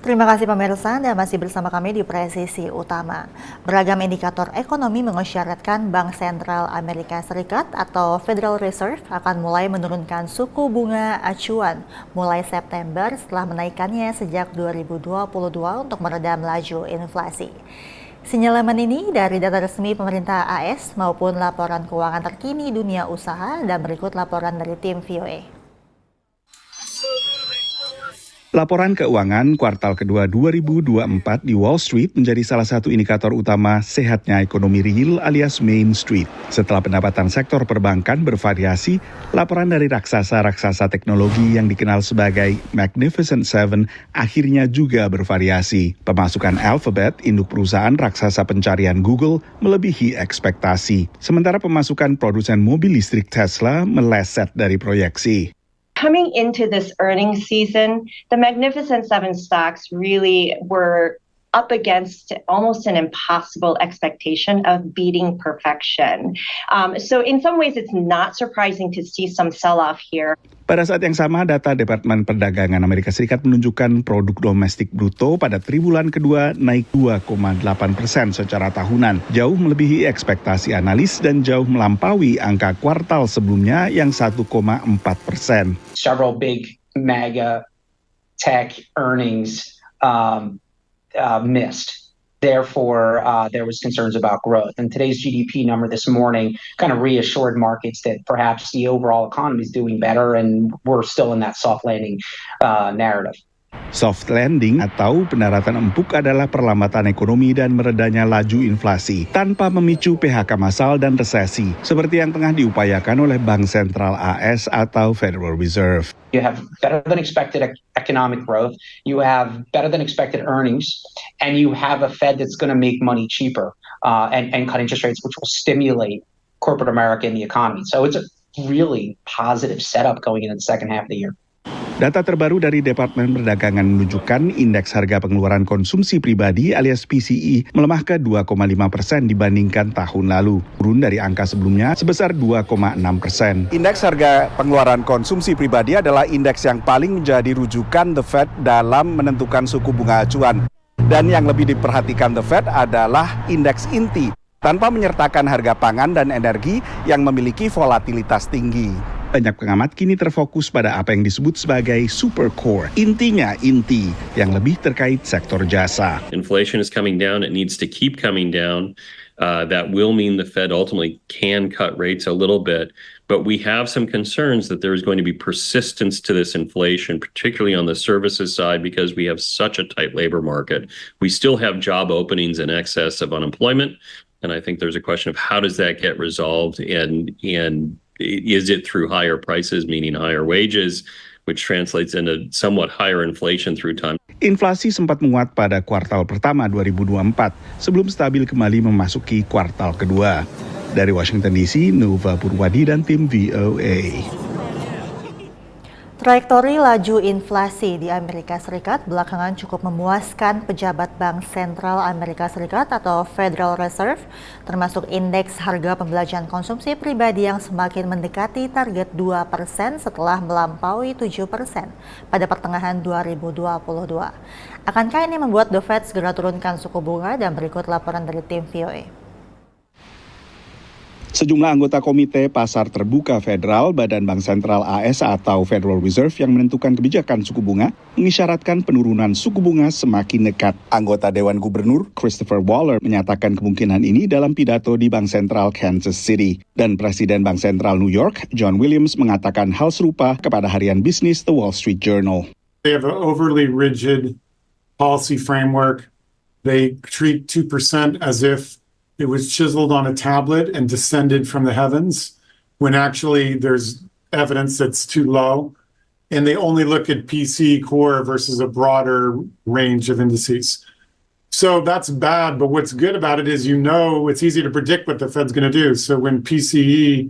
Terima kasih pemirsa, Anda masih bersama kami di Presisi Utama. Beragam indikator ekonomi mengisyaratkan Bank Sentral Amerika Serikat atau Federal Reserve akan mulai menurunkan suku bunga acuan mulai September setelah menaikkannya sejak 2022 untuk meredam laju inflasi. Sinyalemen ini dari data resmi pemerintah AS maupun laporan keuangan terkini dunia usaha, dan berikut laporan dari tim VOA. Laporan keuangan kuartal kedua 2024 di Wall Street menjadi salah satu indikator utama sehatnya ekonomi real alias Main Street. Setelah pendapatan sektor perbankan bervariasi, laporan dari raksasa-raksasa teknologi yang dikenal sebagai Magnificent Seven akhirnya juga bervariasi. Pemasukan Alphabet, induk perusahaan raksasa pencarian Google, melebihi ekspektasi. Sementara pemasukan produsen mobil listrik Tesla meleset dari proyeksi. Coming into this earnings season, the Magnificent Seven stocks really were up against almost an impossible expectation of beating perfection. So in some ways, it's not surprising to see some sell-off here. Pada saat yang sama, data Departemen Perdagangan Amerika Serikat menunjukkan produk domestik bruto pada triwulan kedua naik 2,8% secara tahunan, jauh melebihi ekspektasi analis dan jauh melampaui angka kuartal sebelumnya yang 1,4%. Several big mega tech earnings missed. Therefore, there was concerns about growth. And today's GDP number this morning kind of reassured markets that perhaps the overall economy is doing better and we're still in that soft landing narrative. Soft landing atau pendaratan empuk adalah perlambatan ekonomi dan meredanya laju inflasi tanpa memicu PHK massal dan resesi, seperti yang tengah diupayakan oleh Bank Sentral AS atau Federal Reserve. You have better than expected economic growth, you have better than expected earnings, and you have a Fed that's going to make money cheaper and cut interest rates, which will stimulate corporate America and the economy. So it's a really positive setup going into the second half of the year. Data terbaru dari Departemen Perdagangan menunjukkan indeks harga pengeluaran konsumsi pribadi alias PCE melemah ke 2,5% dibandingkan tahun lalu, turun dari angka sebelumnya sebesar 2,6%. Indeks harga pengeluaran konsumsi pribadi adalah indeks yang paling menjadi rujukan The Fed dalam menentukan suku bunga acuan. Dan yang lebih diperhatikan The Fed adalah indeks inti, tanpa menyertakan harga pangan dan energi yang memiliki volatilitas tinggi. Banyak pengamat kini terfokus pada apa yang disebut sebagai super core, intinya inti, yang lebih terkait sektor jasa. Inflation is coming down, it needs to keep coming down. That will mean the Fed ultimately can cut rates a little bit, but we have some concerns that there is going to be persistence to this inflation, particularly on the services side, because we have such a tight labor market. We still have job openings in excess of unemployment, and I think there's a question of how does that get resolved, and is it through higher prices, meaning higher wages, which translates into somewhat higher inflation through time. Inflasi sempat menguat pada kuartal pertama 2024 sebelum stabil kembali memasuki kuartal kedua. Dari Washington DC, Nova Purwadi dan tim VOA. Trajektori laju inflasi di Amerika Serikat belakangan cukup memuaskan pejabat Bank Sentral Amerika Serikat atau Federal Reserve, termasuk indeks harga pembelanjaan konsumsi pribadi yang semakin mendekati target 2% setelah melampaui 7% pada pertengahan 2022. Akankah ini membuat The Fed segera turunkan suku bunga? Dan berikut laporan dari tim VOA. Sejumlah anggota Komite Pasar Terbuka Federal Badan Bank Sentral AS atau Federal Reserve yang menentukan kebijakan suku bunga mengisyaratkan penurunan suku bunga semakin dekat. Anggota Dewan Gubernur Christopher Waller menyatakan kemungkinan ini dalam pidato di Bank Sentral Kansas City. Dan Presiden Bank Sentral New York, John Williams, mengatakan hal serupa kepada harian bisnis The Wall Street Journal. They have an overly rigid policy framework. They treat 2% as if it was chiseled on a tablet and descended from the heavens, when actually there's evidence that's too low. And they only look at PCE core versus a broader range of indices. So that's bad, but what's good about it is it's easy to predict what the Fed's going to do. So when PCE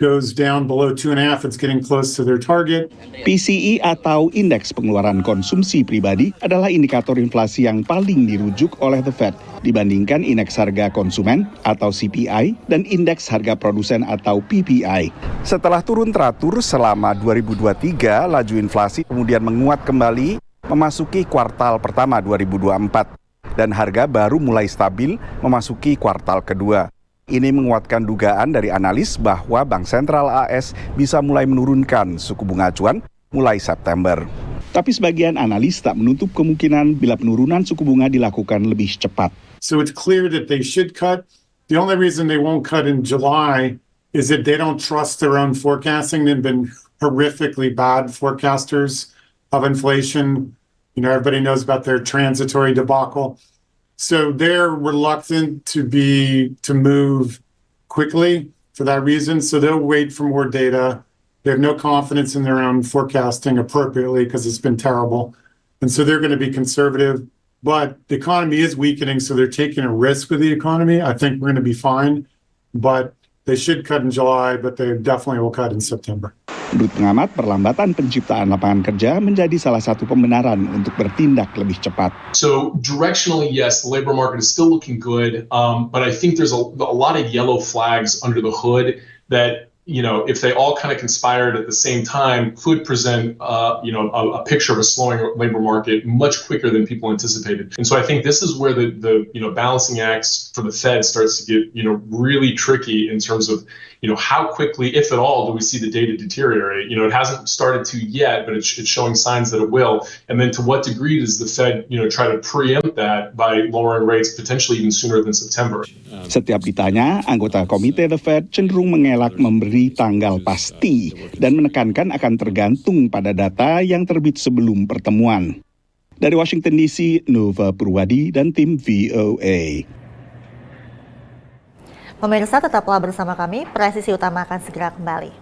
goes down below 2.5, it's getting close to their target. PCE atau Indeks Pengeluaran Konsumsi Pribadi adalah indikator inflasi yang paling dirujuk oleh The Fed dibandingkan Indeks Harga Konsumen atau CPI dan Indeks Harga Produsen atau PPI. Setelah turun teratur selama 2023, laju inflasi kemudian menguat kembali memasuki kuartal pertama 2024 dan harga baru mulai stabil memasuki kuartal kedua. Ini menguatkan dugaan dari analis bahwa Bank Sentral AS bisa mulai menurunkan suku bunga acuan mulai September. Tapi sebagian analis tak menutup kemungkinan bila penurunan suku bunga dilakukan lebih cepat. So it's clear that they should cut. The only reason they won't cut in July is that they don't trust their own forecasting. They've been horrifically bad forecasters of inflation. You know, everybody knows about their transitory debacle. So they're reluctant to move quickly for that reason. So they'll wait for more data. They have no confidence in their own forecasting appropriately because it's been terrible. And so they're going to be conservative. But the economy is weakening, so they're taking a risk with the economy. I think we're going to be fine. But they should cut in July, but they definitely will cut in September. Menurut pengamat, perlambatan penciptaan lapangan kerja menjadi salah satu pembenaran untuk bertindak lebih cepat. So directionally, yes, the labor market is still looking good, but I think there's a lot of yellow flags under the hood that, you know, if they all kind of conspired at the same time, could present, a picture of a slowing labor market much quicker than people anticipated. And so I think this is where the balancing acts for the Fed starts to get, really tricky in terms of, how quickly, if at all, do we see the data deteriorate? It hasn't started to yet, but it's showing signs that it will. And then to what degree does the Fed, try to preempt that by lowering rates potentially even sooner than September? Setiap ditanya, anggota komite The Fed cenderung mengelak memberi tanggal pasti dan menekankan akan tergantung pada data yang terbit sebelum pertemuan. Dari Washington DC, Nova Purwadi dan tim VOA. Pemirsa, tetaplah bersama kami, Presisi Utama akan segera kembali.